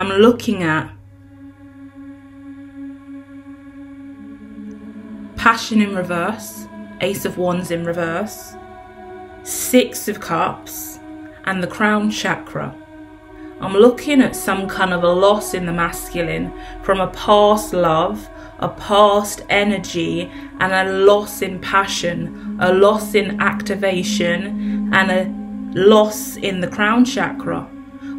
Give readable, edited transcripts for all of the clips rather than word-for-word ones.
I'm looking at Passion in reverse, Ace of Wands in reverse, Six of Cups, and the Crown Chakra. I'm looking at some kind of a loss in the masculine from a past love, a past energy, and a loss in passion, a loss in activation, and a loss in the Crown Chakra.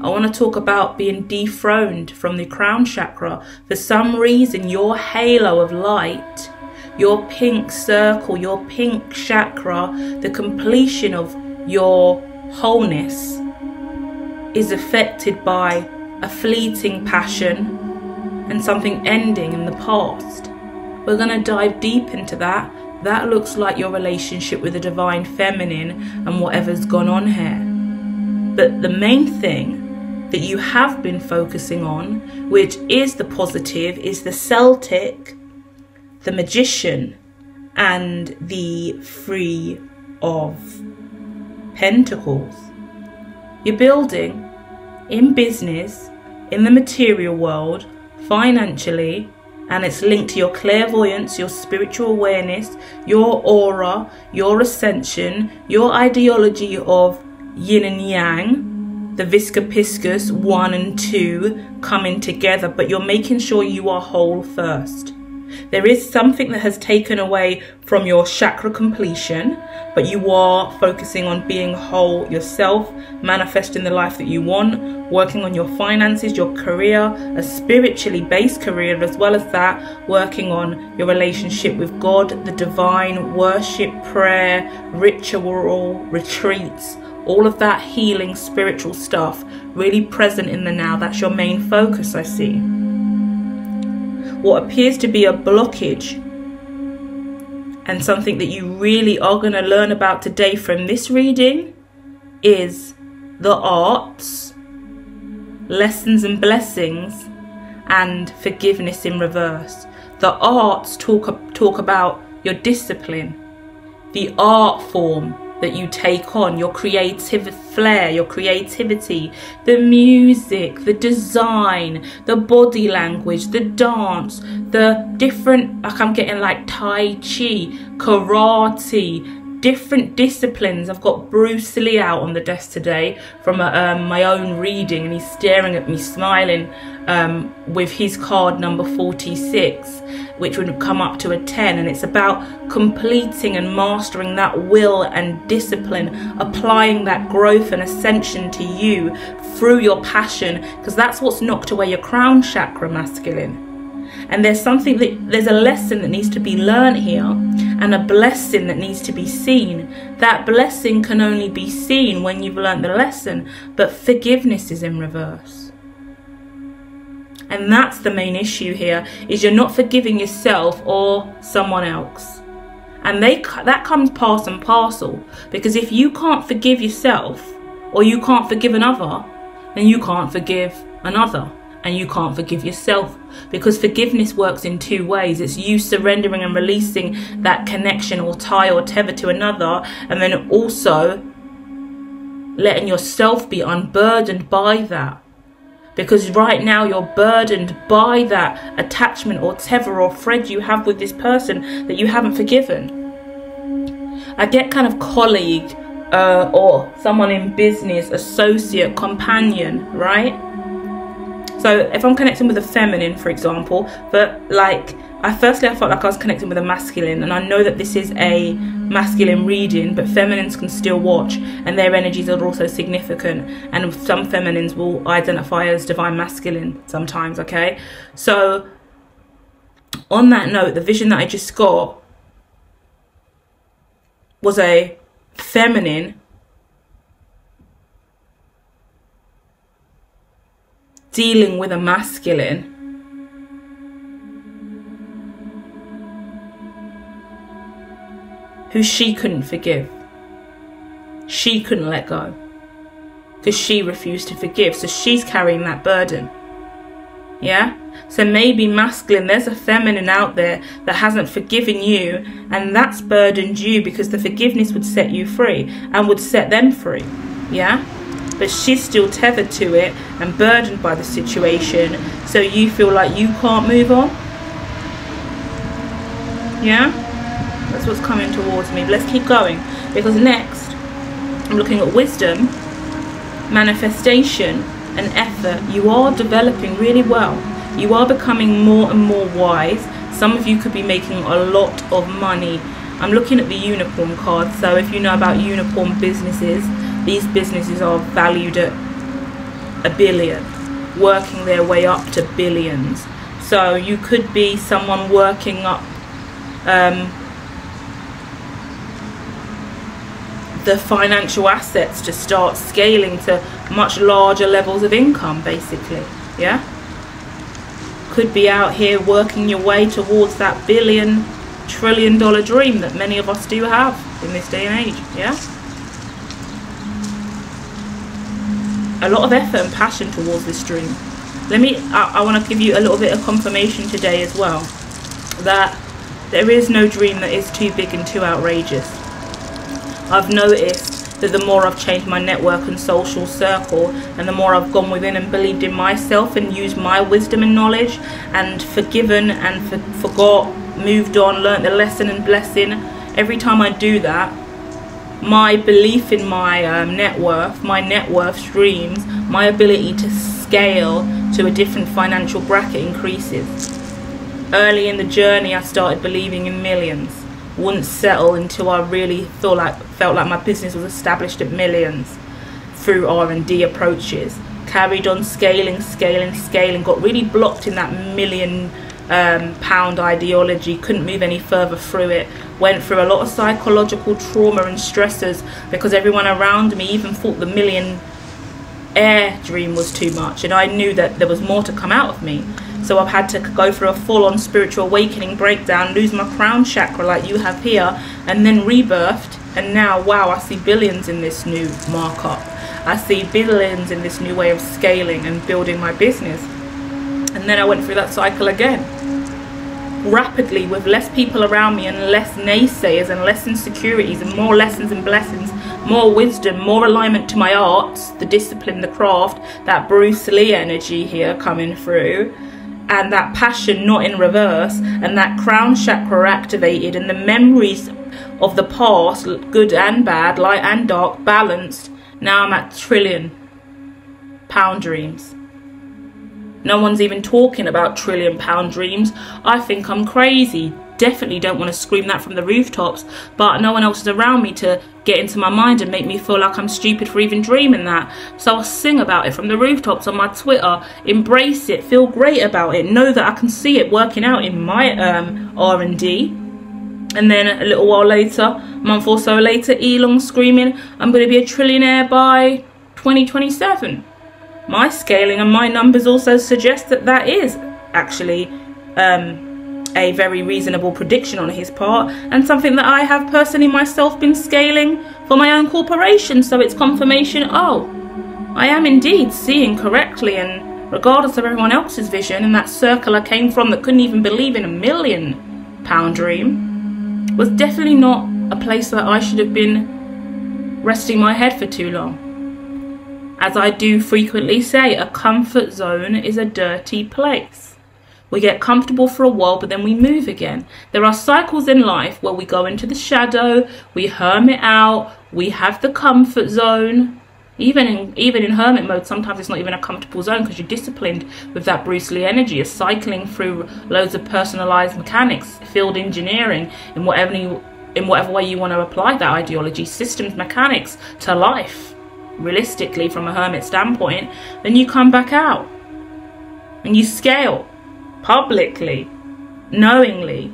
I want to talk about being dethroned from the Crown Chakra. For some reason, your halo of light, your pink circle, your pink chakra, the completion of your wholeness is affected by a fleeting passion and something ending in the past. We're going to dive deep into that. That looks like your relationship with the divine feminine and whatever's gone on here. But the main thing that you have been focusing on, which is the positive, is the Celtic, the Magician, and the Three of Pentacles. You're building in business, in the material world, financially, and it's linked to your clairvoyance, your spiritual awareness, your aura, your ascension, your ideology of yin and yang, the Visca Piscis 1 and 2 coming together, but you're making sure you are whole first. There is something that has taken away from your chakra completion, but you are focusing on being whole yourself, manifesting the life that you want, working on your finances, your career, a spiritually based career, as well as that, working on your relationship with God, the divine, worship, prayer, ritual, retreats, all of that healing spiritual stuff, really present in the now. That's your main focus, I see. What appears to be a blockage and something that you really are going to learn about today from this reading is the arts, lessons and blessings, and forgiveness in reverse. The arts talk about your discipline, the art form that you take on, your creative flair, your creativity, the music, the design, the body language, the dance, the different, like I'm getting like Tai Chi, karate, different disciplines. I've got Bruce Lee out on the desk today from my own reading, and he's staring at me smiling with his card number 46, which would come up to a 10, and it's about completing and mastering that will and discipline, applying that growth and ascension to you through your passion, because that's what's knocked away your crown chakra, masculine. And there's a lesson that needs to be learned here, and a blessing that needs to be seen. That blessing can only be seen when you've learned the lesson, but forgiveness is in reverse. And that's the main issue here, is you're not forgiving yourself or someone else. And that comes part and parcel, because if you can't forgive yourself or you can't forgive another, then you can't forgive another. And you can't forgive yourself, because forgiveness works in two ways. It's you surrendering and releasing that connection or tie or tether to another, and then also letting yourself be unburdened by that. Because right now you're burdened by that attachment or tether or thread you have with this person that you haven't forgiven. I get kind of colleague or someone in business, associate, companion, right? So if I'm connecting with a feminine, for example, but like I felt like I was connecting with a masculine, and I know that this is a masculine reading, but feminines can still watch, and their energies are also significant, and some feminines will identify as divine masculine sometimes, okay? So on that note, the vision that I just got was a feminine dealing with a masculine who she couldn't forgive. She couldn't let go because she refused to forgive. So she's carrying that burden. Yeah? So maybe masculine, there's a feminine out there that hasn't forgiven you, and that's burdened you, because the forgiveness would set you free and would set them free. Yeah? but she's still tethered to it and burdened by the situation, so you feel like you can't move on. Yeah, that's what's coming towards me. But let's keep going, because next I'm looking at wisdom, manifestation and effort. You are developing really well. You are becoming more and more wise. Some of you could be making a lot of money. I'm looking at the unicorn card, so if you know about unicorn businesses, these businesses are valued at $1 billion, working their way up to billions. So you could be someone working up the financial assets to start scaling to much larger levels of income, basically. Yeah, could be out here working your way towards that $1 trillion dream that many of us do have in this day and age. Yeah, a lot of effort and passion towards this dream. I want to give you a little bit of confirmation today as well that there is no dream that is too big and too outrageous. I've noticed that the more I've changed my network and social circle, and the more I've gone within and believed in myself and used my wisdom and knowledge and forgiven and forgot, moved on, learnt the lesson and blessing, every time I do that, my belief in my net worth streams, my ability to scale to a different financial bracket increases. Early in the journey I started believing in millions. Wouldn't settle until I really felt like my business was established at millions through R&D approaches. Carried on scaling, got really blocked in that £1 million ideology, couldn't move any further through it. Went through a lot of psychological trauma and stressors because everyone around me even thought the millionaire dream was too much, and I knew that there was more to come out of me. So I've had to go through a full-on spiritual awakening breakdown, lose my crown chakra like you have here, and then rebirthed. And now, wow, I see billions in this new markup. I see billions in this new way of scaling and building my business. And then I went through that cycle again, rapidly, with less people around me and less naysayers and less insecurities and more lessons and blessings, more wisdom, more alignment to my arts, the discipline, the craft, that Bruce Lee energy here coming through. And that passion not in reverse, and that crown chakra activated, and the memories of the past, good and bad, light and dark, balanced. Now I'm at £1 trillion dreams. No one's even talking about £1 trillion dreams. I think I'm crazy. Definitely don't want to scream that from the rooftops, but no one else is around me to get into my mind and make me feel like I'm stupid for even dreaming that. So I'll sing about it from the rooftops on my Twitter, embrace it, feel great about it, know that I can see it working out in my R&D. And then a little while later, a month or so later, Elon screaming, I'm going to be a trillionaire by 2027. My scaling and my numbers also suggest that that is actually a very reasonable prediction on his part, and something that I have personally myself been scaling for my own corporation. So it's confirmation, oh, I am indeed seeing correctly, and regardless of everyone else's vision, and that circle I came from that couldn't even believe in £1 million dream was definitely not a place that I should have been resting my head for too long. As I do frequently say, a comfort zone is a dirty place. We get comfortable for a while, but then we move again. There are cycles in life where we go into the shadow, we hermit out, we have the comfort zone. Even in hermit mode, sometimes it's not even a comfortable zone because you're disciplined with that Bruce Lee energy. You're cycling through loads of personalized mechanics, field engineering, in whatever way you want to apply that ideology, systems mechanics to life, realistically from a hermit standpoint. Then you come back out and you scale. Publicly, knowingly,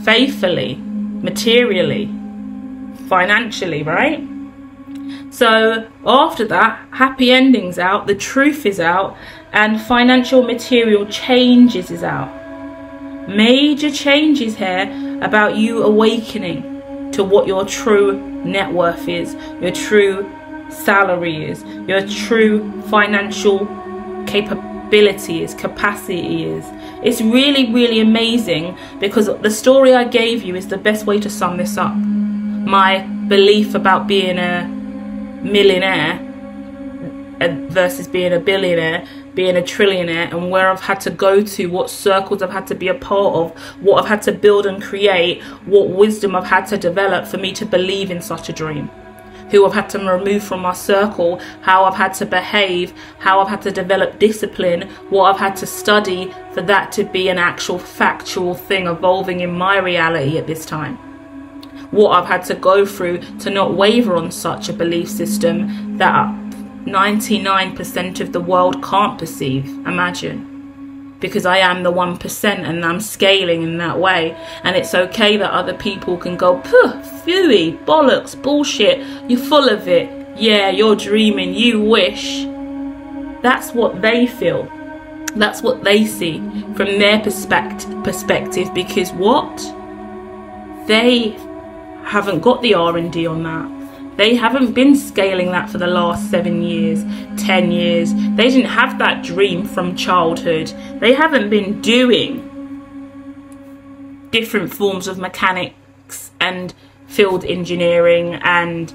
faithfully, materially, financially, right? So after that, happy endings out, the truth is out, and financial material changes is out. Major changes here about you awakening to what your true net worth is, your true salary is, your true financial capability is, capacity is. It's really, really amazing, because the story I gave you is the best way to sum this up. My belief about being a millionaire versus being a billionaire, being a trillionaire, and where I've had to go to, what circles I've had to be a part of, what I've had to build and create, what wisdom I've had to develop for me to believe in such a dream, who I've had to remove from my circle, how I've had to behave, how I've had to develop discipline, what I've had to study for that to be an actual factual thing evolving in my reality at this time. What I've had to go through to not waver on such a belief system that 99% of the world can't perceive. Imagine. Because I am the 1% and I'm scaling in that way. And it's okay that other people can go, puh, phooey, bollocks, bullshit, you're full of it. Yeah, you're dreaming, you wish. That's what they feel. That's what they see from their perspective, because what? They haven't got the R&D on that. They haven't been scaling that for the last 7 years, 10 years. They didn't have that dream from childhood. They haven't been doing different forms of mechanics and field engineering and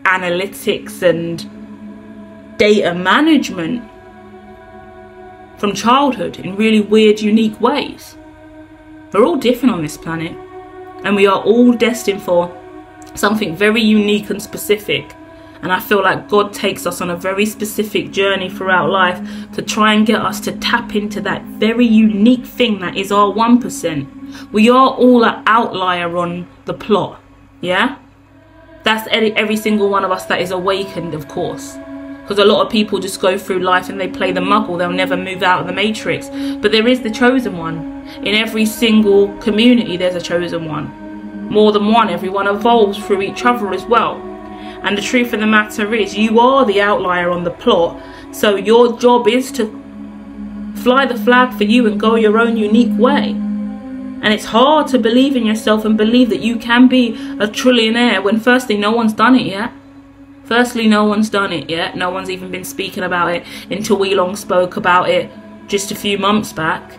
analytics and data management from childhood in really weird, unique ways. We're all different on this planet, and we are all destined for something very unique and specific. And I feel like God takes us on a very specific journey throughout life to try and get us to tap into that very unique thing that is our 1%. We are all an outlier on the plot, yeah? That's every single one of us that is awakened, of course. Because a lot of people just go through life and they play the muggle. They'll never move out of the matrix. But there is the chosen one. In every single community, there's a chosen one. More than one. Everyone evolves through each other as well. And the truth of the matter is, you are the outlier on the plot. So your job is to fly the flag for you and go your own unique way. And it's hard to believe in yourself and believe that you can be a trillionaire when firstly no one's done it yet. Firstly, no one's done it yet. No one's even been speaking about it until we long spoke about it just a few months back.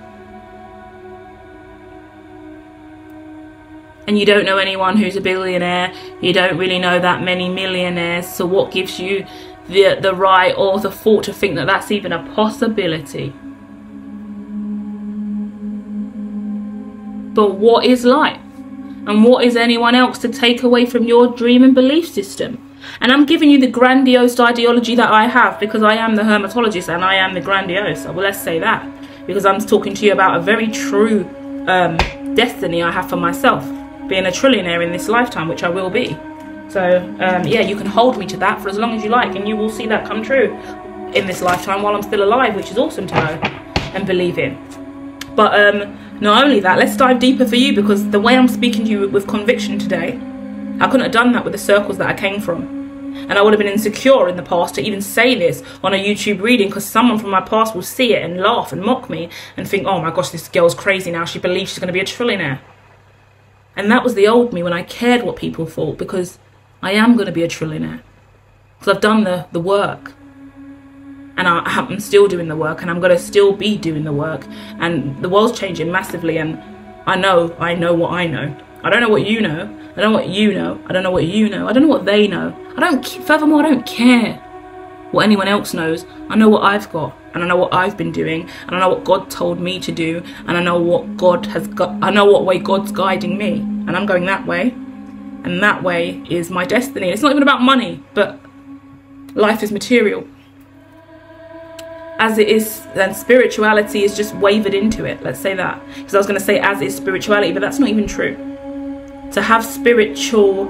And you don't know anyone who's a billionaire. You don't really know that many millionaires. So what gives you the right or the thought to think that that's even a possibility? But what is life? And what is anyone else to take away from your dream and belief system? And I'm giving you the grandiose ideology that I have, because I am the hermetologist and I am the grandiose. Well, let's say that. Because I'm talking to you about a very true destiny I have for myself. Being a trillionaire in this lifetime, which I will be. So, yeah, you can hold me to that for as long as you like, and you will see that come true in this lifetime while I'm still alive, which is awesome to know and believe in. But not only that, let's dive deeper for you, because the way I'm speaking to you with conviction today, I couldn't have done that with the circles that I came from. And I would have been insecure in the past to even say this on a YouTube reading, because someone from my past will see it and laugh and mock me and think, oh my gosh, this girl's crazy now. She believes she's going to be a trillionaire. And that was the old me when I cared what people thought, because I am going to be a trillionaire. Because I've done the work. And I'm still doing the work, and I'm going to still be doing the work. And the world's changing massively, and I know what I know. I don't know what you know. I don't know what you know. I don't know what you know. I don't know what they know. Furthermore, I don't care what anyone else knows. I know what I've got, and I know what I've been doing, and I know what God told me to do, and I know what God has got. I know what way God's guiding me, and I'm going that way, and that way is my destiny. It's not even about money, but life is material. As it is, then spirituality is just wavered into it. Let's say that, because I was going to say as is spirituality, but that's not even true. To have spiritual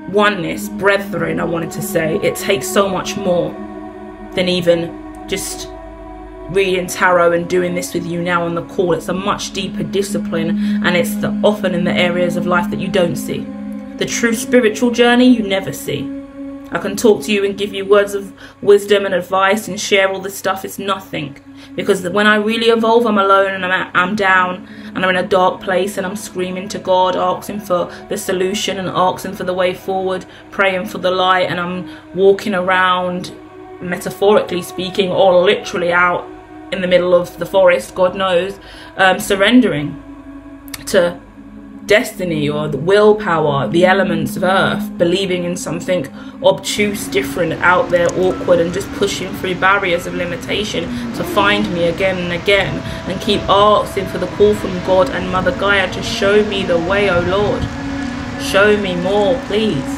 oneness, brethren, I wanted to say, it takes so much more than even just reading tarot and doing this with you now on the call. It's a much deeper discipline, and it's often in the areas of life that you don't see. The true spiritual journey you never see. I can talk to you and give you words of wisdom and advice and share all this stuff. It's nothing. Because when I really evolve, I'm alone and I'm down and I'm in a dark place and I'm screaming to God, asking for the solution and asking for the way forward, praying for the light, and I'm walking around, metaphorically speaking, or literally out in the middle of the forest, God knows, surrendering to destiny or the willpower, the elements of earth, believing in something obtuse, different, out there, awkward, and just pushing through barriers of limitation to find me again and again, and keep asking for the call from God and Mother Gaia to show me the way, oh Lord. Show me more, please.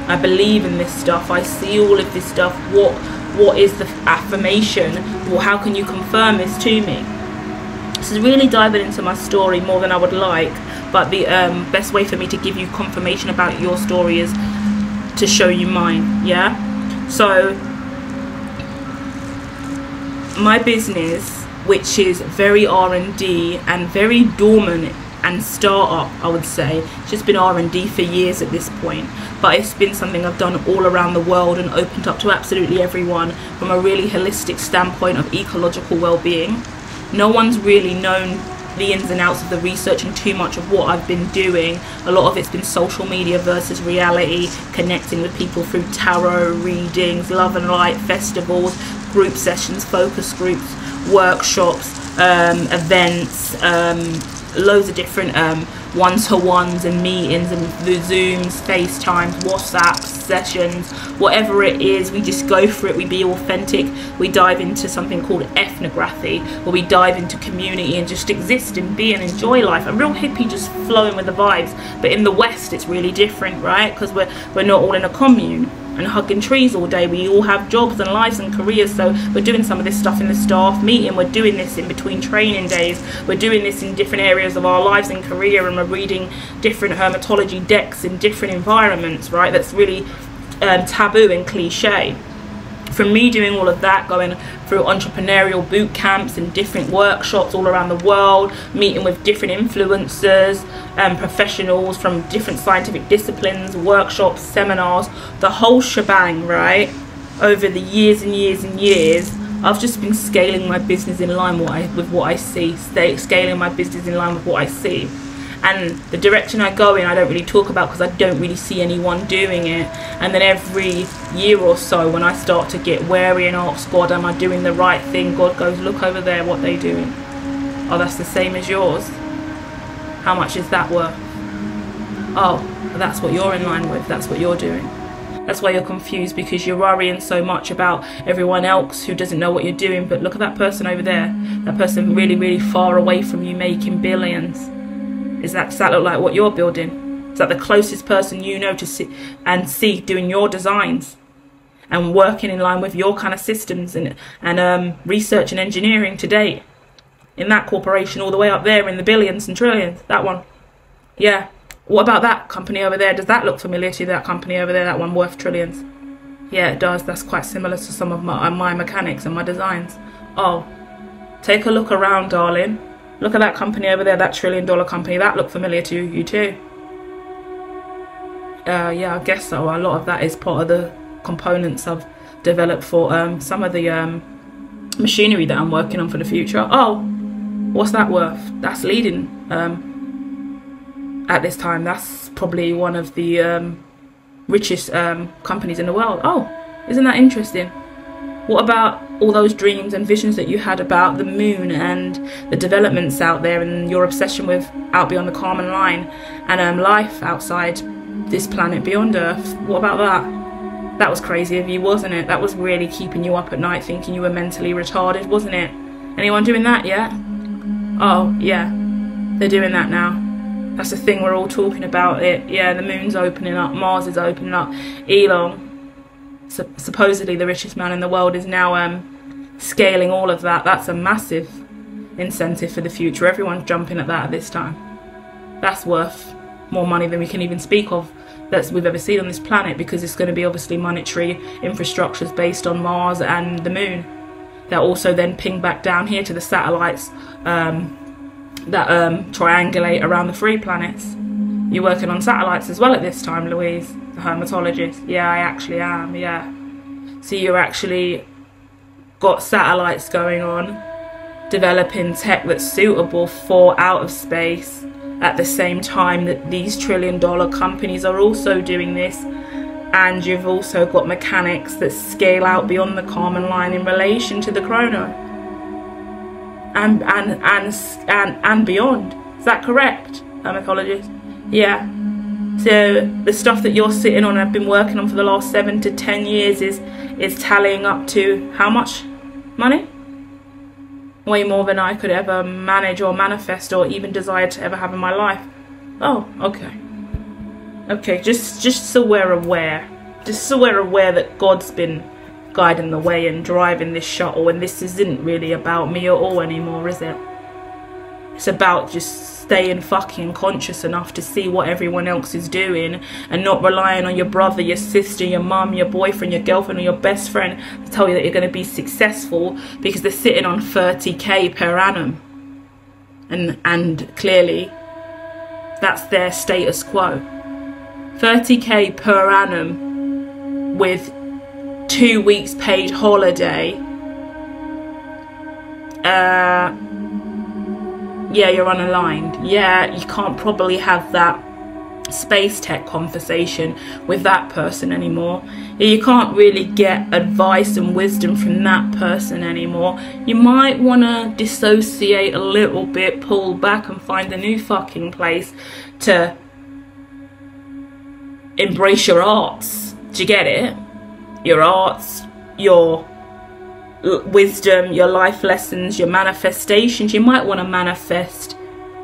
I believe in this stuff. I see all of this stuff. What is the affirmation? Well, how can you confirm this to me? This is really diving into my story more than I would like, but the best way for me to give you confirmation about your story is to show you mine. Yeah. So my business, which is very R&D and very dormant and start-up, I would say, it's just been R&D for years at this point, but it's been something I've done all around the world and opened up to absolutely everyone from a really holistic standpoint of ecological well-being. No one's really known the ins and outs of the research and too much of what I've been doing. A lot of it's been social media versus reality, connecting with people through tarot readings, love and light festivals, group sessions, focus groups, workshops, events, loads of different one-to-ones and meetings and the Zooms, FaceTimes, WhatsApp sessions, whatever it is. We just go for it. We be authentic. We dive into something called ethnography, where we dive into community and just exist and be and enjoy life. A real hippie, just flowing with the vibes. But in the West, it's really different, right? Because we're not all in a commune and hugging trees all day. We all have jobs and lives and careers, so we're doing some of this stuff in the staff meeting, we're doing this in between training days, we're doing this in different areas of our lives and career, and we're reading different hermetology decks in different environments, right? That's really taboo and cliche. From me doing all of that, going through entrepreneurial boot camps and different workshops all around the world, meeting with different influencers and professionals from different scientific disciplines, workshops, seminars, the whole shebang, right? Over the years and years and years, I've just been scaling my business in line with what I see, scaling my business in line with what I see. And the direction I go in, I don't really talk about because I don't really see anyone doing it. And then every year or so, when I start to get wary and ask God, am I doing the right thing? God goes, look over there, what they doing. Oh, that's the same as yours. How much is that worth? Oh, that's what you're in line with. That's what you're doing. That's why you're confused, because you're worrying so much about everyone else who doesn't know what you're doing. But look at that person over there. That person really, really far away from you, making billions. Does that look like what you're building? Is that the closest person you know to see doing your designs and working in line with your kind of systems and research and engineering to date? In that corporation all the way up there in the billions and trillions, that one. Yeah. What about that company over there? Does that look familiar to you, that company over there, that one worth trillions? Yeah, it does. That's quite similar to some of my mechanics and my designs. Oh, take a look around, darling. Look at that company over there, that $1 trillion company. That looked familiar to you too. Yeah, I guess so. A lot of that is part of the components I've developed for some of the machinery that I'm working on for the future. Oh, what's that worth? That's leading at this time. That's probably one of the richest companies in the world. Oh, isn't that interesting? What about all those dreams and visions that you had about the moon and the developments out there and your obsession with out beyond the Kármán line and life outside this planet beyond Earth? What about that? That was crazy of you, wasn't it? That was really keeping you up at night thinking you were mentally retarded, wasn't it? Anyone doing that yet? Oh, yeah. They're doing that now. That's the thing we're all talking about. Yeah, the moon's opening up, Mars is opening up. Elon, supposedly the richest man in the world, is now scaling all of that. That's a massive incentive for the future. Everyone's jumping at that at this time. That's worth more money than we can even speak of that we've ever seen on this planet, because it's going to be obviously monetary infrastructures based on Mars and the moon that also then ping back down here to the satellites that triangulate around the 3 planets. You're working on satellites as well at this time, Louise, the hermatologist. Yeah, I actually am, yeah. So you actually got satellites going on, developing tech that's suitable for out of space at the same time that these $1 trillion companies are also doing this. And you've also got mechanics that scale out beyond the Kármán line in relation to the chrono. And beyond. Is that correct? Hermatologist. Yeah. So the stuff that you're sitting on and have been working on for the last 7 to 10 years is tallying up to how much money? Way more than I could ever manage or manifest or even desire to ever have in my life. Oh, okay. Okay, just so we're aware. Just so we're aware that God's been guiding the way and driving this shuttle, and this isn't really about me at all anymore, is it? It's about just staying fucking conscious enough to see what everyone else is doing and not relying on your brother, your sister, your mum, your boyfriend, your girlfriend or your best friend to tell you that you're going to be successful because they're sitting on 30k per annum. And clearly that's their status quo. 30k per annum with 2 weeks paid holiday. Yeah, you're unaligned. Yeah, you can't probably have that space tech conversation with that person anymore. You can't really get advice and wisdom from that person anymore. You might want to dissociate a little bit, pull back and find a new fucking place to embrace your arts. Do you get it? Your arts, your wisdom, your life lessons, your manifestations. You might want to manifest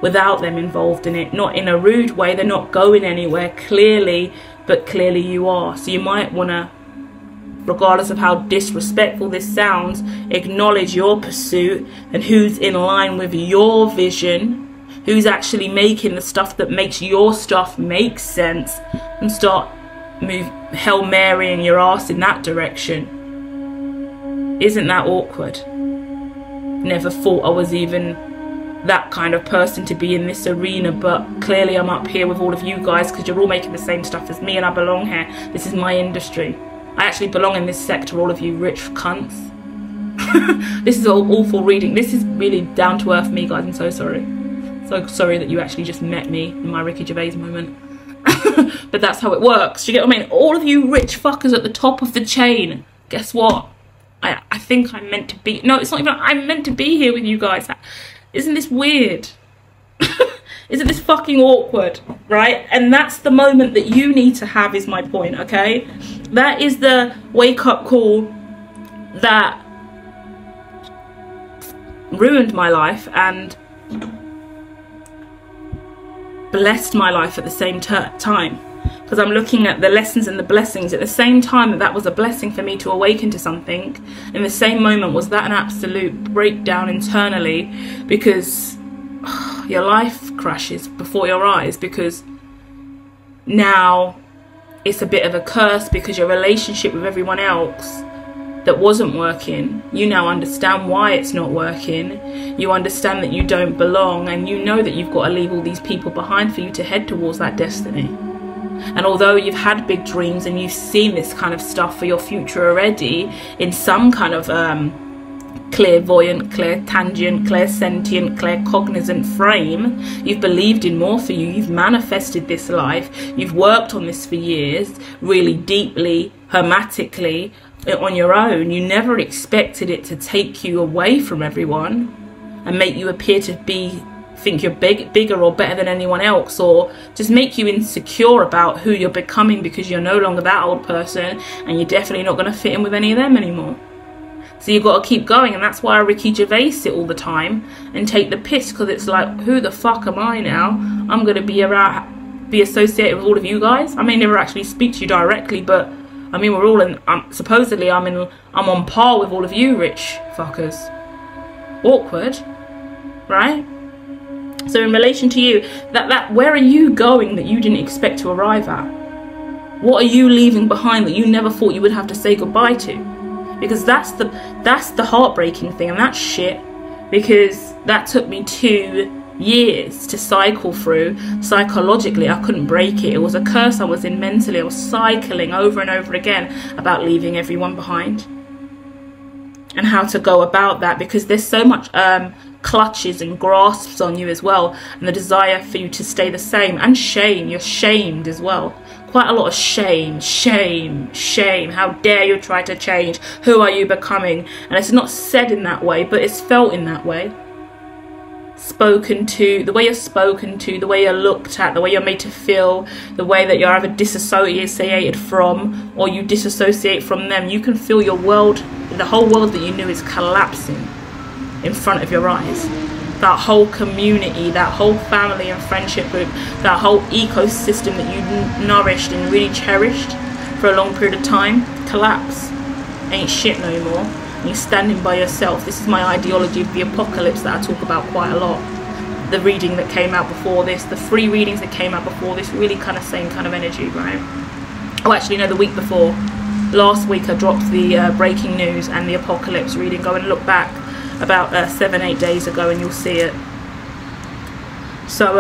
without them involved in it, not in a rude way. They're not going anywhere clearly, but clearly you are. So you might want to, regardless of how disrespectful this sounds, acknowledge your pursuit and who's in line with your vision, who's actually making the stuff that makes your stuff make sense, and start Hail Marying your ass in that direction. Isn't that awkward? Never thought I was even that kind of person to be in this arena, but clearly I'm up here with all of you guys because you're all making the same stuff as me and I belong here. This is my industry. I actually belong in this sector, all of you rich cunts. This is all awful reading. This is really down to earth me, guys. I'm so sorry. So sorry that you actually just met me in my Ricky Gervais moment. But that's how it works. Do you get what I mean? All of you rich fuckers at the top of the chain. Guess what? I think I'm meant to be... No, it's not even... I'm meant to be here with you guys. Isn't this weird? Isn't this fucking awkward? Right? And that's the moment that you need to have, is my point, okay? That is the wake-up call that ruined my life and blessed my life at the same time. Because I'm looking at the lessons and the blessings at the same time that was a blessing for me to awaken to something. In the same moment, was that an absolute breakdown internally, because your life crashes before your eyes, because now it's a bit of a curse, because your relationship with everyone else that wasn't working, you now understand why it's not working. You understand that you don't belong, and you know that you've got to leave all these people behind for you to head towards that destiny. And although you've had big dreams and you've seen this kind of stuff for your future already in some kind of clairvoyant, clairtangent, clairsentient, claircognizant frame, you've believed in more for you, you've manifested this life, you've worked on this for years, really deeply, hermetically, on your own. You never expected it to take you away from everyone and make you appear to think you're bigger or better than anyone else, or just make you insecure about who you're becoming, because you're no longer that old person and you're definitely not going to fit in with any of them anymore. So you've got to keep going, and that's why I Ricky Gervais it all the time and take the piss, because it's like, who the fuck am I now? I'm going to be associated with all of you guys. I may never actually speak to you directly, but I mean, we're all in, supposedly I'm on par with all of you rich fuckers. Awkward, right? So in relation to you, where are you going that you didn't expect to arrive at? What are you leaving behind that you never thought you would have to say goodbye to? Because that's the heartbreaking thing, and that's shit. Because that took me 2 years to cycle through. Psychologically, I couldn't break it. It was a curse I was in mentally. I was cycling over and over again about leaving everyone behind and how to go about that, because there's so much clutches and grasps on you as well, and the desire for you to stay the same, and shame. You're shamed as well. Quite a lot of shame. How dare you try to change? Who are you becoming? And it's not said in that way, but it's felt in that way. spoken to, the way you're spoken to, the way you're looked at, the way you're made to feel, the way that you're either disassociated from or you disassociate from them, you can feel your world, the whole world that you knew is collapsing in front of your eyes. That whole community, that whole family and friendship group, that whole ecosystem that you nourished and really cherished for a long period of time, collapse. Ain't shit no more. And you're standing by yourself. This is my ideology of the apocalypse that I talk about quite a lot. The reading that came out before this, the 3 readings that came out before this, really kind of same kind of energy, right? Oh, actually no, the week before. Last week I dropped the breaking news and the apocalypse reading. Go and look back about 7-8 days ago and you'll see it. So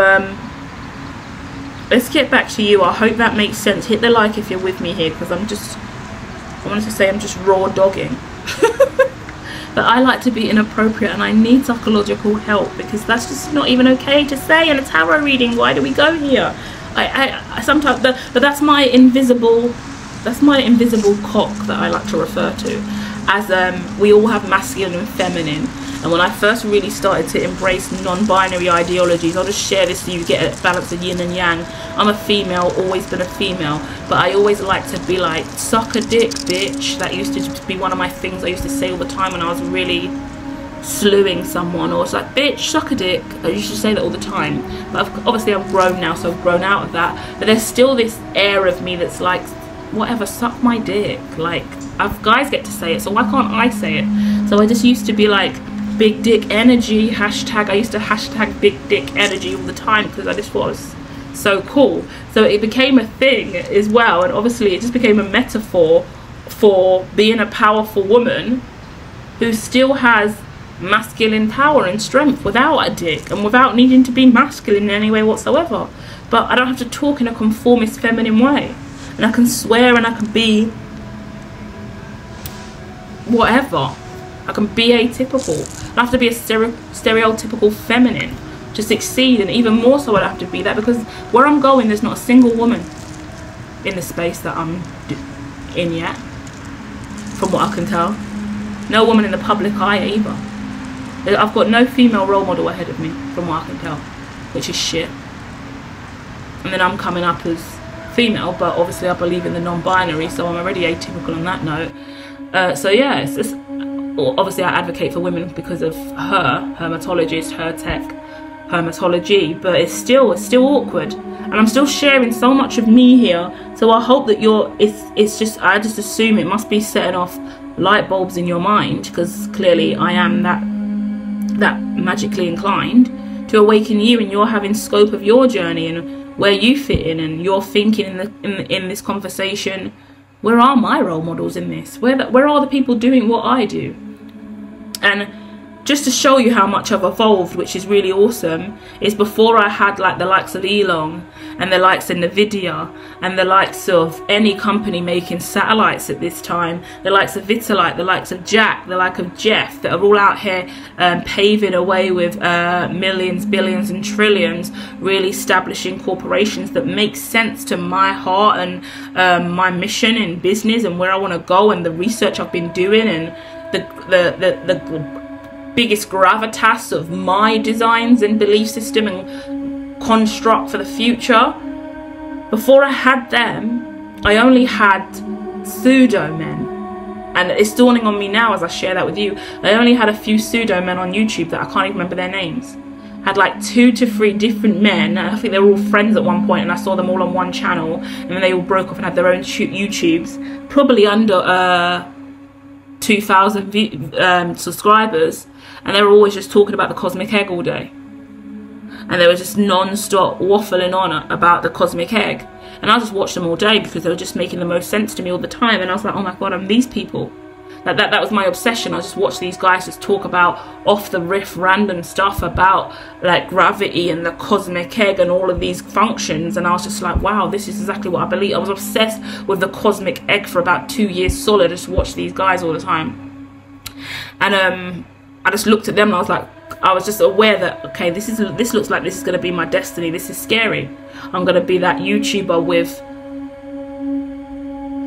let's get back to you. I hope that makes sense. Hit the like if you're with me here, because I wanted to say I'm just raw dogging. But I like to be inappropriate and I need psychological help, because that's just not even okay to say in a tarot reading. Why do we go here? I sometimes, but that's my invisible cock that I like to refer to as we all have masculine and feminine. And when I first really started to embrace non-binary ideologies, I'll just share this so you get a balance of yin and yang. I'm a female, always been a female, but I always like to be like, suck a dick, bitch. That used to just be one of my things I used to say all the time when I was really slewing someone, or it's like, bitch, suck a dick. I used to say that all the time. But obviously I've grown now, so I've grown out of that. But there's still this air of me that's like, whatever, suck my dick. Like, guys get to say it, so why can't I say it? So I just used to be like, big dick energy, hashtag. I used to hashtag big dick energy all the time because I just thought it was so cool. So it became a thing as well, and obviously it just became a metaphor for being a powerful woman who still has masculine power and strength without a dick and without needing to be masculine in any way whatsoever. But I don't have to talk in a conformist feminine way, and I can swear and I can be whatever. I can be atypical. I have to be a stereotypical feminine to succeed, and even more so I have to be that, because where I'm going there's not a single woman in the space that I'm in yet, from what I can tell. No woman in the public eye either. I've got no female role model ahead of me from what I can tell, which is shit. And then I'm coming up as female, but obviously I believe in the non-binary, so I'm already atypical on that note. So yeah, it's just, obviously I advocate for women because of her hermatologist, her tech, hermatology, but it's still awkward, and I'm still sharing so much of me here. So I hope that it's just, I just assume it must be setting off light bulbs in your mind, because clearly I am that magically inclined to awaken you, and you're having scope of your journey and where you fit in, and you're thinking in this conversation, where are my role models in this? Where are the people doing what I do? And just to show you how much I've evolved, which is really awesome, is before I had like the likes of Elon and the likes of Nvidia and the likes of any company making satellites at this time, the likes of Vitalik, the likes of Jack, the likes of Jeff, that are all out here paving a way with millions, billions and trillions, really establishing corporations that make sense to my heart and my mission in business and where I want to go, and the research I've been doing, and the biggest gravitas of my designs and belief system and construct for the future. Before I had them, I only had pseudo men, and it's dawning on me now as I share that with you. I only had a few pseudo men on YouTube that I can't even remember their names. I had like 2 to 3 different men, and I think they were all friends at one point, and I saw them all on one channel, and then they all broke off and had their own YouTubes, probably under 2,000 subscribers. And they were always just talking about the cosmic egg all day. And they were just non-stop waffling on about the cosmic egg. And I just watched them all day because they were just making the most sense to me all the time. And I was like, oh my God, I'm these people. That was my obsession. I just watched these guys just talk about off the riff random stuff about like gravity and the cosmic egg and all of these functions. And I was just like, wow, this is exactly what I believe. I was obsessed with the cosmic egg for about 2 years solid. I just watched these guys all the time. And I just looked at them and I was like, I was just aware that, okay, this looks like this is going to be my destiny. This is scary. I'm going to be that YouTuber with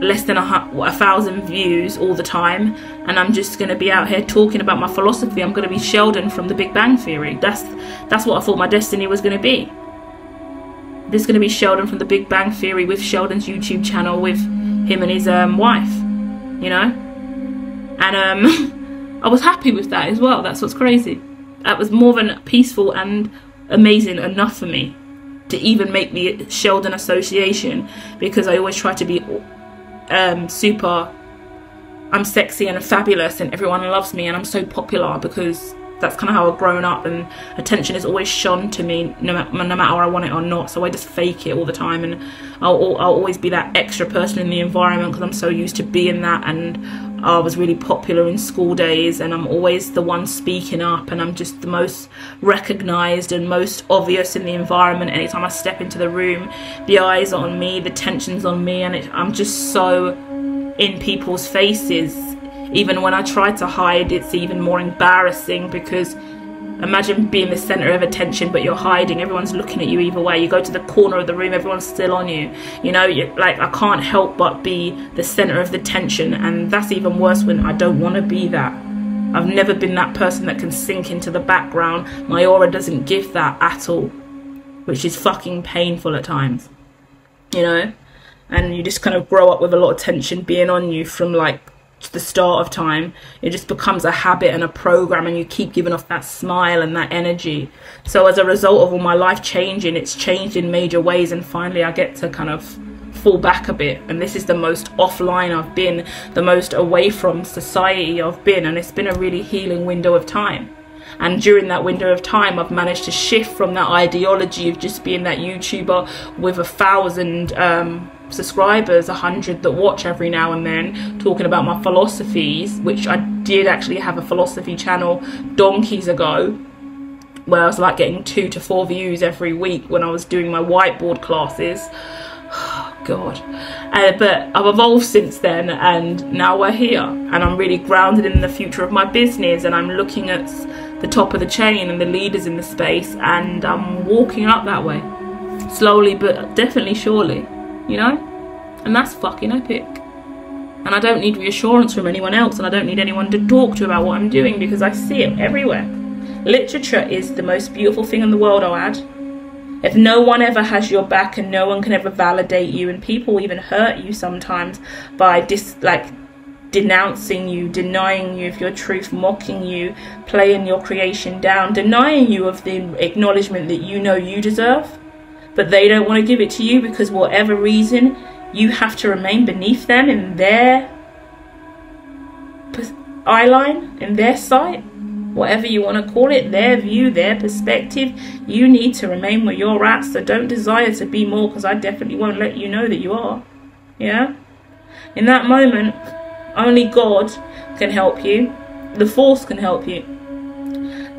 less than 1,000 views all the time, and I'm just going to be out here talking about my philosophy. I'm going to be Sheldon from The Big Bang Theory. That's what I thought my destiny was going to be. This is going to be Sheldon from The Big Bang Theory with Sheldon's YouTube channel with him and his wife, you know. And I was happy with that as well. That's what's crazy. That was more than peaceful and amazing enough for me to even make the Sheldon association, because I always try to be super, I'm sexy and fabulous and everyone loves me and I'm so popular, because that's kind of how I've grown up, and attention is always shone to me no matter I want it or not. So I just fake it all the time, and I'll always be that extra person in the environment because I'm so used to being that. And I was really popular in school days, and I'm always the one speaking up, and I'm just the most recognised and most obvious in the environment. Anytime I step into the room, the eyes are on me, the tension's on me, and I'm just so in people's faces. Even when I try to hide, it's even more embarrassing, because imagine being the centre of attention but you're hiding. Everyone's looking at you either way. You go to the corner of the room, everyone's still on you. You know, like, I can't help but be the centre of the tension, and that's even worse when I don't want to be that. I've never been that person that can sink into the background. My aura doesn't give that at all, which is fucking painful at times, you know. And you just kind of grow up with a lot of tension being on you from like the start of time. It just becomes a habit and a program, and you keep giving off that smile and that energy. So as a result of all my life changing, it's changed in major ways, and finally I get to kind of fall back a bit. And this is the most offline I've been, the most away from society I've been, and it's been a really healing window of time. And during that window of time, I've managed to shift from that ideology of just being that YouTuber with 1,000 subscribers, 100 that watch every now and then, talking about my philosophies, which I did actually have a philosophy channel donkeys ago, where I was like getting 2 to 4 views every week when I was doing my whiteboard classes. Oh, God. But I've evolved since then, and now we're here, and I'm really grounded in the future of my business, and I'm looking at the top of the chain and the leaders in the space, and I'm walking up that way, slowly but definitely surely, you know. And that's fucking epic. And I don't need reassurance from anyone else, and I don't need anyone to talk to about what I'm doing, because I see it everywhere. Literature is the most beautiful thing in the world, I'll add. If no one ever has your back, and no one can ever validate you, and people even hurt you sometimes by denouncing you, denying you of your truth, mocking you, playing your creation down, denying you of the acknowledgement that you know you deserve, but they don't want to give it to you because whatever reason, you have to remain beneath them in their eye line, in their sight, whatever you want to call it, their view, their perspective. You need to remain where you're at, so don't desire to be more, because I definitely won't let you know that you are. Yeah? In that moment, only God can help you. The Force can help you.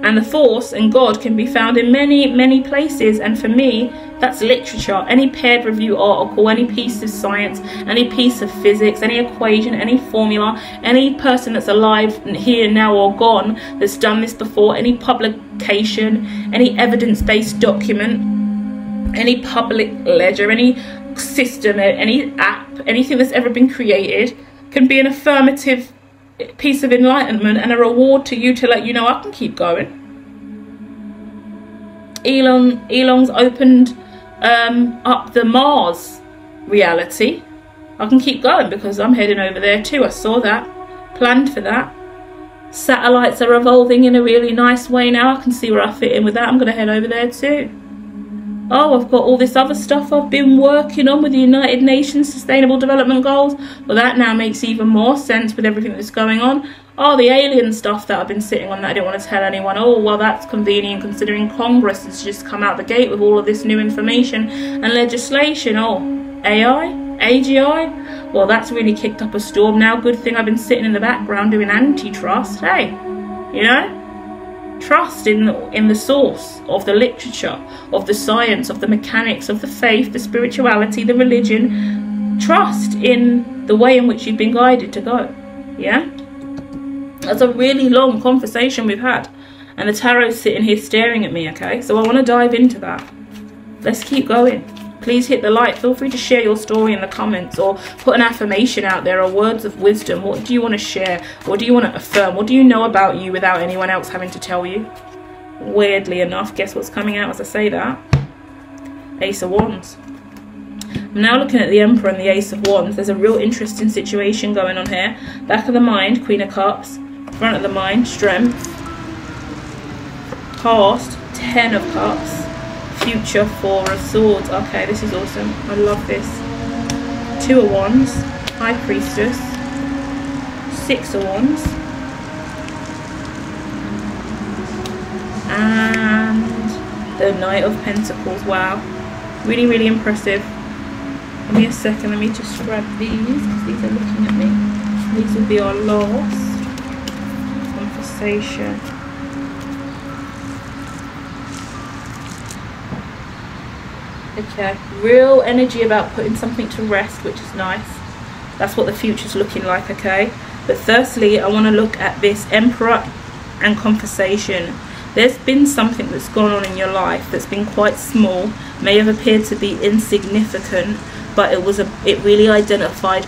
And the Force and God can be found in many, many places. And for me, that's literature. Any peer review article, any piece of science, any piece of physics, any equation, any formula, any person that's alive here now or gone that's done this before, any publication, any evidence-based document, any public ledger, any system, any app, anything that's ever been created can be an affirmative piece of enlightenment and a reward to you to let you know I can keep going. Elon's opened up the Mars reality. I can keep going because I'm heading over there too. I saw that, planned for that. Satellites are evolving in a really nice way now. I can see where I fit in with that. I'm going to head over there too. Oh, I've got all this other stuff I've been working on with the United Nations Sustainable Development Goals. Well, that now makes even more sense with everything that's going on. Oh, the alien stuff that I've been sitting on that I didn't want to tell anyone. Oh, well, that's convenient considering Congress has just come out the gate with all of this new information and legislation. Oh, AI? AGI? Well, that's really kicked up a storm now. Good thing I've been sitting in the background doing antitrust. Hey, you know? Trust in the source of the literature, of the science, of the mechanics, of the faith, the spirituality, the religion. Trust in the way in which you've been guided to go. Yeah? That's a really long conversation we've had. And the tarot's sitting here staring at me, okay? So I want to dive into that. Let's keep going. please hit the like. Feel free to share your story in the comments, or put an affirmation out there, or words of wisdom. What do you want to share? What do you want to affirm? What do you know about you without anyone else having to tell you? Weirdly enough, guess what's coming out as I say that? Ace of Wands. I'm now looking at the Emperor and the Ace of Wands. There's a real interesting situation going on here. Back of the mind, Queen of Cups. Front of the mind, Strength. Past, 10 of Cups. Future, 4 of Swords. Okay, this is awesome. I love this. 2 of Wands. High Priestess. 6 of Wands. And the Knight of Pentacles. Wow. Really, really impressive. Give me a second. Let me just grab these, because these are looking at me. These will be our last conversation. Okay, real energy about putting something to rest, which is nice. That's what the future's looking like, okay? But firstly, I want to look at this Emperor and conversation. There's been something that's gone on in your life that's been quite small, may have appeared to be insignificant, but it really identified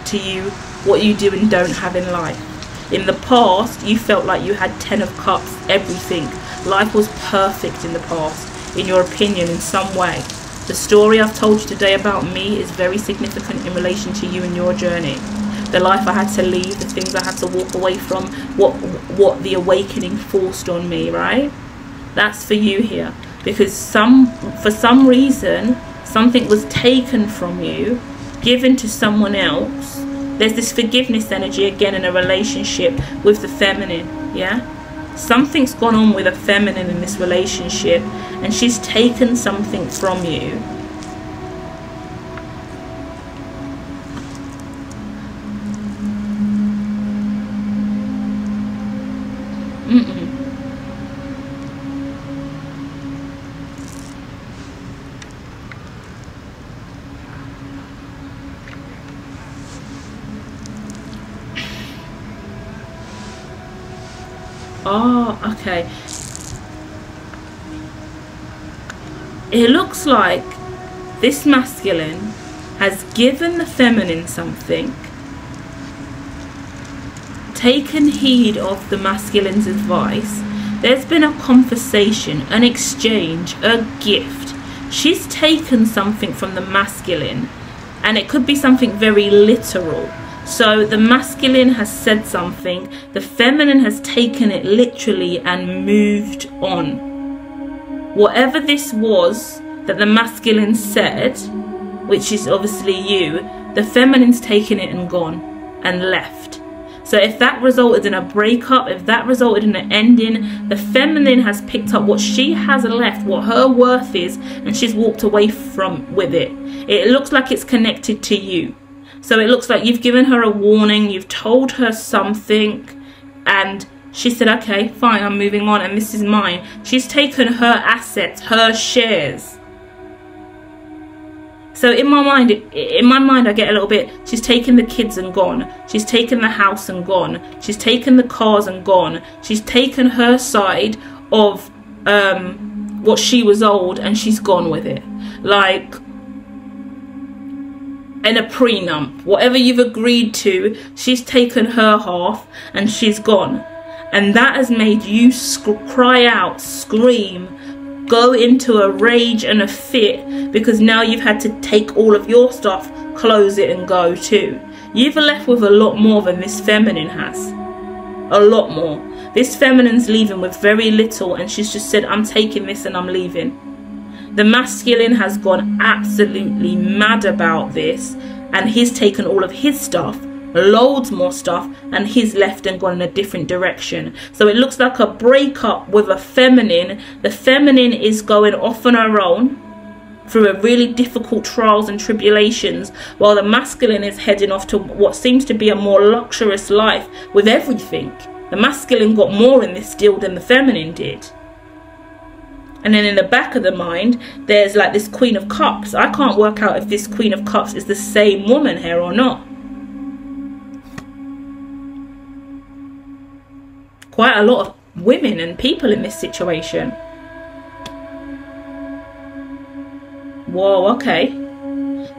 to you what you do and don't have in life. In the past, you felt like you had 10 of Cups, everything. Life was perfect in the past, in your opinion, in some way. The story I've told you today about me is very significant in relation to you and your journey. The life I had to leave, the things I had to walk away from, what the awakening forced on me, right? That's for you here. Because for some reason, something was taken from you, given to someone else. There's this forgiveness energy again in a relationship with the feminine, yeah? Something's gone on with a feminine in this relationship, and she's taken something from you. Oh, okay. It looks like this masculine has given the feminine something, taken heed of the masculine's advice. There's been a conversation, an exchange, a gift. She's taken something from the masculine, and it could be something very literal. So the masculine has said something, the feminine has taken it literally and moved on. Whatever this was that the masculine said, which is obviously you, the feminine's taken it and gone and left. So if that resulted in a breakup, if that resulted in an ending, the feminine has picked up what she has left, what her worth is, and she's walked away from with it. It looks like it's connected to you. So it looks like you've given her a warning, you've told her something, and she said, okay, fine, I'm moving on, and this is mine. She's taken her assets, her shares. So in my mind, I get a little bit, she's taken the kids and gone. She's taken the house and gone. She's taken the cars and gone. She's taken her side of what she was owed, and she's gone with it. Like, in a prenup, whatever you've agreed to, she's taken her half and she's gone. And that has made you cry out, scream, go into a rage and a fit, because now you've had to take all of your stuff, close it and go too. You've left with a lot more than this feminine has. A lot more. This feminine's leaving with very little, and she's just said, I'm taking this and I'm leaving. The masculine has gone absolutely mad about this, and he's taken all of his stuff, loads more stuff, and he's left and gone in a different direction. So it looks like a breakup with a feminine. The feminine is going off on her own through a really difficult trials and tribulations, while the masculine is heading off to what seems to be a more luxurious life with everything. The masculine got more in this deal than the feminine did. And then in the back of the mind, there's like this Queen of Cups. I can't work out if this Queen of Cups is the same woman here or not. Quite a lot of women and people in this situation. Whoa, okay.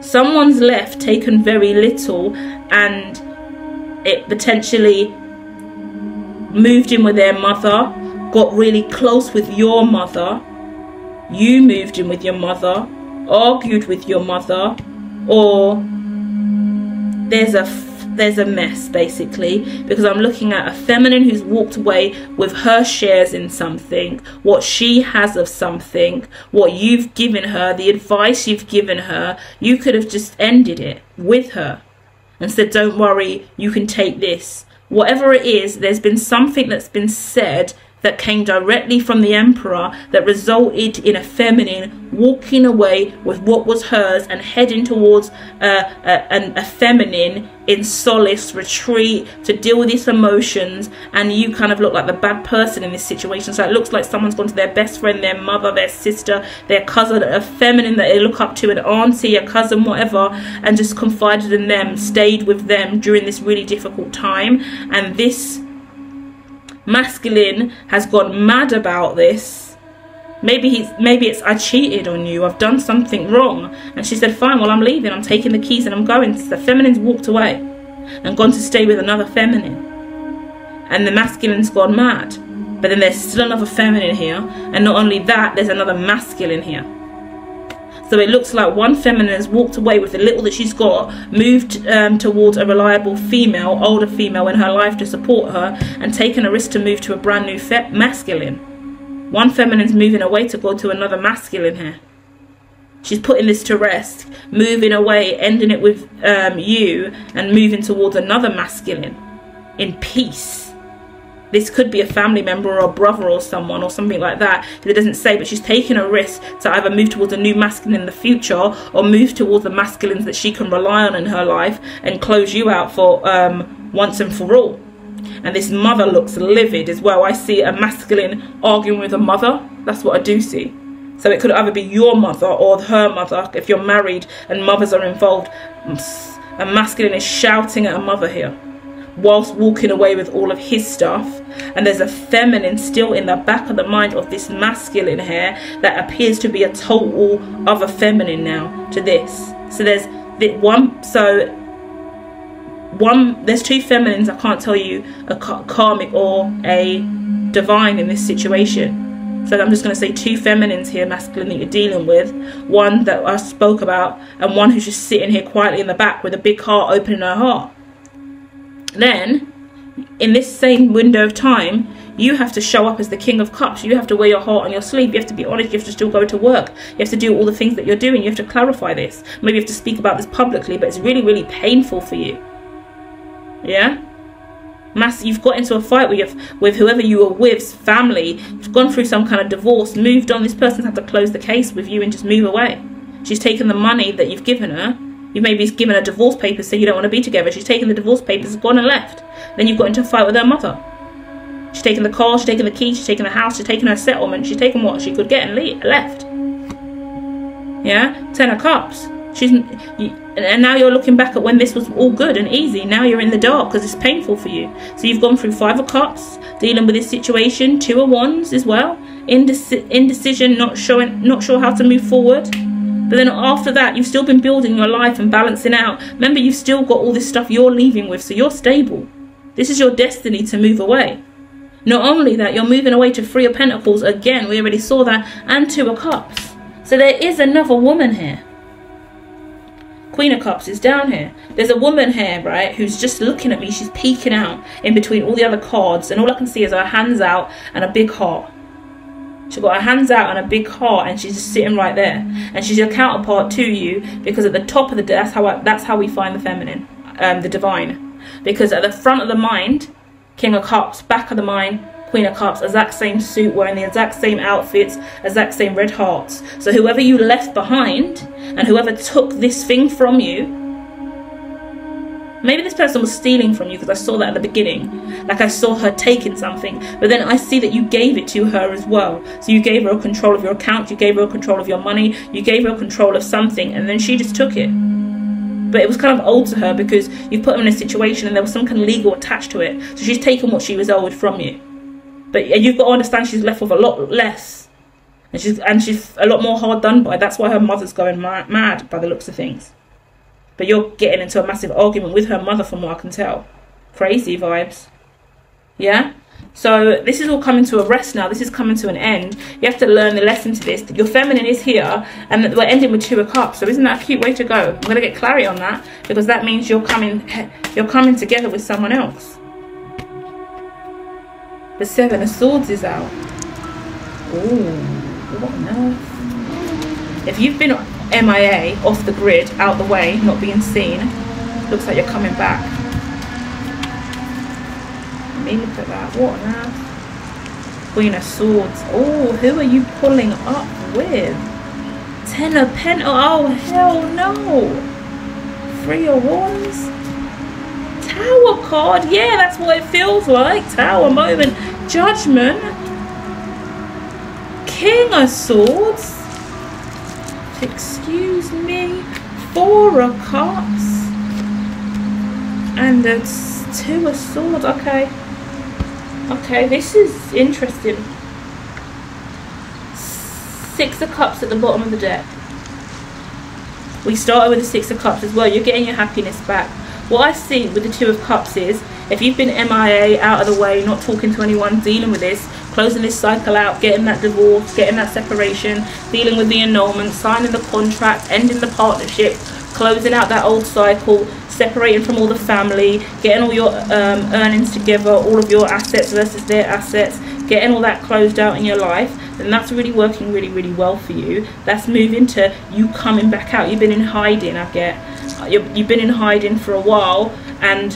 Someone's left, taken very little, and it potentially moved in with their mother, got really close with your mother. You moved in with your mother, argued with your mother, or there's a mess basically, because I'm looking at a feminine who's walked away with her shares in something, what she has of something, what you've given her, the advice you've given her. You could have just ended it with her and said, don't worry, you can take this. Whatever it is, there's been something that's been said that came directly from the Emperor that resulted in a feminine walking away with what was hers and heading towards a feminine in solace, retreat, to deal with these emotions. And you kind of look like the bad person in this situation. So it looks like someone's gone to their best friend, their mother, their sister, their cousin, a feminine that they look up to, an auntie, a cousin, whatever, and just confided in them, stayed with them during this really difficult time. And this masculine has gone mad about this. Maybe it's, I cheated on you, I've done something wrong. And she said, fine, well, I'm leaving, I'm taking the keys and I'm going. So the feminine's walked away and gone to stay with another feminine, and the masculine's gone mad. But then there's still another feminine here, and not only that, there's another masculine here. So it looks like one feminine has walked away with the little that she's got, moved towards a reliable female, older female in her life to support her, and taken a risk to move to a brand new masculine. One feminine's moving away to go to another masculine here. She's putting this to rest, moving away, ending it with you, and moving towards another masculine in peace. This could be a family member or a brother or someone or something like that. It doesn't say, but she's taking a risk to either move towards a new masculine in the future or move towards the masculines that she can rely on in her life and close you out for once and for all. And this mother looks livid as well. I see a masculine arguing with a mother. That's what I do see. So it could either be your mother or her mother. If you're married and mothers are involved, a masculine is shouting at a mother here whilst walking away with all of his stuff. And there's a feminine still in the back of the mind of this masculine here that appears to be a total other feminine now to this. So there's there's two feminines. I can't tell you a karmic or a divine in this situation. So I'm just going to say two feminines here, masculine, that you're dealing with. One that I spoke about, and one who's just sitting here quietly in the back with a big heart opening her heart. Then, in this same window of time, you have to show up as the King of Cups. You have to wear your heart on your sleeve. You have to be honest. You have to still go to work. You have to do all the things that you're doing. You have to clarify this. Maybe you have to speak about this publicly, but it's really, really painful for you. Yeah? You've got into a fight with whoever you were with, family. You've gone through some kind of divorce, moved on. This person's had to close the case with you and just move away. She's taken the money that you've given her. You maybe given her divorce papers, so you don't want to be together. She's taken the divorce papers, gone and left. Then you've got into a fight with her mother. She's taken the car, she's taken the keys, she's taken the house, she's taken her settlement, she's taken what she could get and left. Yeah? 10 of Cups. And now you're looking back at when this was all good and easy. Now you're in the dark because it's painful for you. So you've gone through 5 of Cups, dealing with this situation, 2 of Wands as well. Indecision, not sure how to move forward. But then after that, you've still been building your life and balancing out. Remember, you've still got all this stuff you're leaving with, so you're stable. This is your destiny to move away. Not only that, you're moving away to 3 of Pentacles. Again, we already saw that. And 2 of Cups. So there is another woman here. Queen of Cups is down here. There's a woman here, right, who's just looking at me. She's peeking out in between all the other cards. And all I can see is her hands out and a big heart. She's got her hands out and a big heart, and she's just sitting right there. And she's your counterpart to you, because at the top of the that's how we find the feminine, the divine. Because at the front of the mind, King of Cups, back of the mind, Queen of Cups, exact same suit, wearing the exact same outfits, exact same red hearts. So whoever you left behind and whoever took this thing from you, maybe this person was stealing from you, because I saw that at the beginning. Like I saw her taking something, but then I see that you gave it to her as well. So you gave her a control of your account, you gave her a control of your money, you gave her a control of something, and then she just took it. But it was kind of owed to her because you put her in a situation and there was some kind of legal attached to it. So she's taken what she was owed from you. But you've got to understand she's left with a lot less. And she's a lot more hard done by. That's why her mother's going mad by the looks of things. But you're getting into a massive argument with her mother from what I can tell. Crazy vibes. Yeah? So this is all coming to a rest now. This is coming to an end. You have to learn the lesson to this. Your feminine is here, and we're ending with 2 of Cups. So isn't that a cute way to go? I'm going to get clarity on that, because that means you're coming together with someone else. The 7 of Swords is out. Ooh, what on earth? If you've been MIA, off the grid, out the way, not being seen, looks like you're coming back. Look at that. What on earth? Queen of Swords. Oh, who are you pulling up with? 10 of Pentacles. Oh, hell no. 3 of Wands. Tower card. Yeah, that's what it feels like. Tower moment. Judgment. King of Swords. Excuse me. 4 of Cups. And it's 2 of Swords. Okay. Okay, this is interesting. 6 of Cups at the bottom of the deck. We started with the 6 of Cups as well. You're getting your happiness back. What I see with the 2 of Cups is, if you've been MIA, out of the way, not talking to anyone, dealing with this, closing this cycle out, getting that divorce, getting that separation, dealing with the annulment, signing the contract, ending the partnership, closing out that old cycle, separating from all the family, getting all your earnings together, all of your assets versus their assets, getting all that closed out in your life, then that's really working really, really well for you. That's moving to you coming back out. You've been in hiding, I get. You've been in hiding for a while, and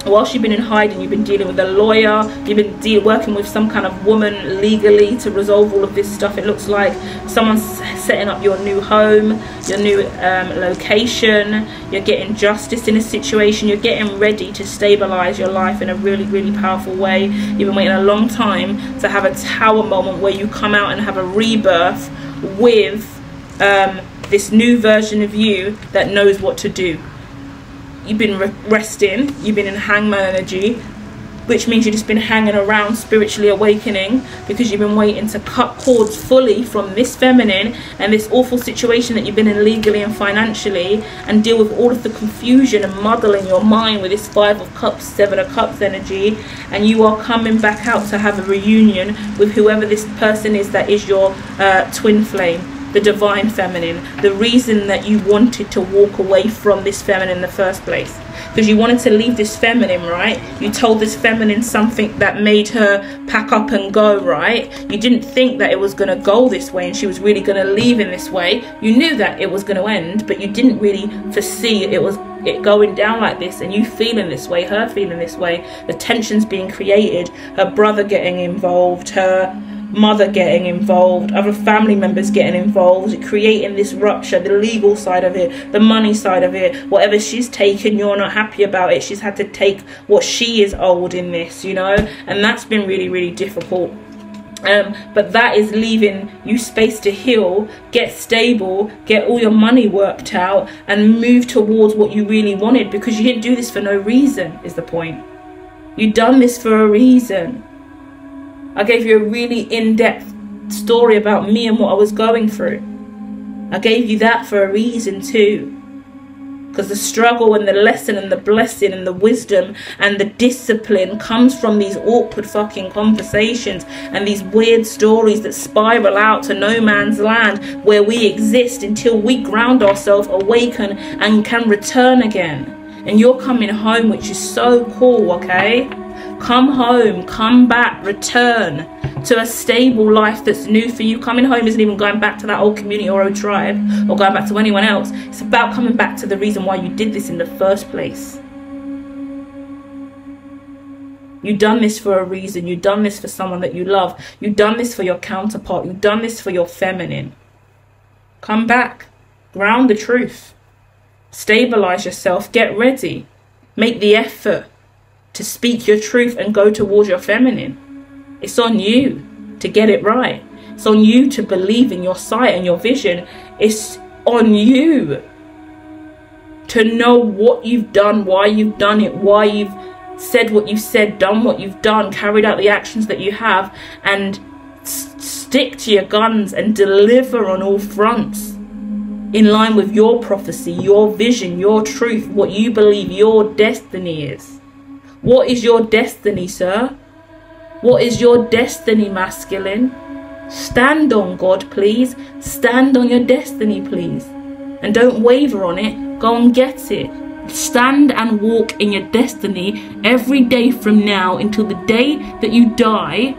whilst you've been in hiding, you've been dealing with a lawyer, you've been working with some kind of woman legally to resolve all of this stuff. It looks like someone's setting up your new home, your new location. You're getting justice in a situation. You're getting ready to stabilize your life in a really, really powerful way. You've been waiting a long time to have a Tower moment where you come out and have a rebirth with this new version of you that knows what to do. You've been resting, you've been in Hangman energy, which means you've just been hanging around, spiritually awakening, because you've been waiting to cut cords fully from this feminine and this awful situation that you've been in legally and financially, and deal with all of the confusion and muddle in your mind with this 5 of Cups, 7 of Cups energy. And you are coming back out to have a reunion with whoever this person is that is your twin flame, the divine feminine, the reason that you wanted to walk away from this feminine in the first place, because you wanted to leave this feminine, right? You told this feminine something that made her pack up and go, right? You didn't think that it was going to go this way and she was really going to leave in this way. You knew that it was going to end, but you didn't really foresee it going down like this, and you feeling this way, her feeling this way, the tensions being created, her brother getting involved, her mother getting involved, other family members getting involved, creating this rupture, the legal side of it, the money side of it. Whatever she's taken, you're not happy about it. She's had to take what she is owed in this, you know, and that's been really, really difficult. But that is leaving you space to heal, get stable, get all your money worked out, and move towards what you really wanted, because you didn't do this for no reason, is the point. You've done this for a reason. I gave you a really in-depth story about me and what I was going through. I gave you that for a reason too. Because the struggle and the lesson and the blessing and the wisdom and the discipline comes from these awkward fucking conversations and these weird stories that spiral out to no man's land, where we exist until we ground ourselves, awaken, and can return again. And you're coming home, which is so cool, okay? Come home, come back, return to a stable life that's new for you. Coming home isn't even going back to that old community or old tribe or going back to anyone else. It's about coming back to the reason why you did this in the first place. You've done this for a reason. You've done this for someone that you love. You've done this for your counterpart. You've done this for your feminine. Come back. Ground the truth. Stabilize yourself. Get ready. Make the effort to speak your truth and go towards your feminine. It's on you to get it right. It's on you to believe in your sight and your vision. It's on you to know what you've done, why you've done it, why you've said what you've said, done what you've done, carried out the actions that you have, and stick to your guns and deliver on all fronts, in line with your prophecy, your vision, your truth, what you believe your destiny is. What is your destiny, sir? What is your destiny, masculine? Stand on God, please. Stand on your destiny, please. And don't waver on it. Go and get it. Stand and walk in your destiny every day from now until the day that you die,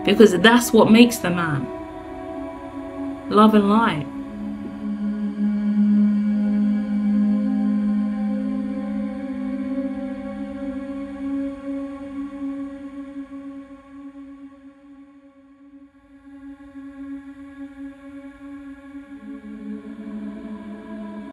because that's what makes the man. Love and light.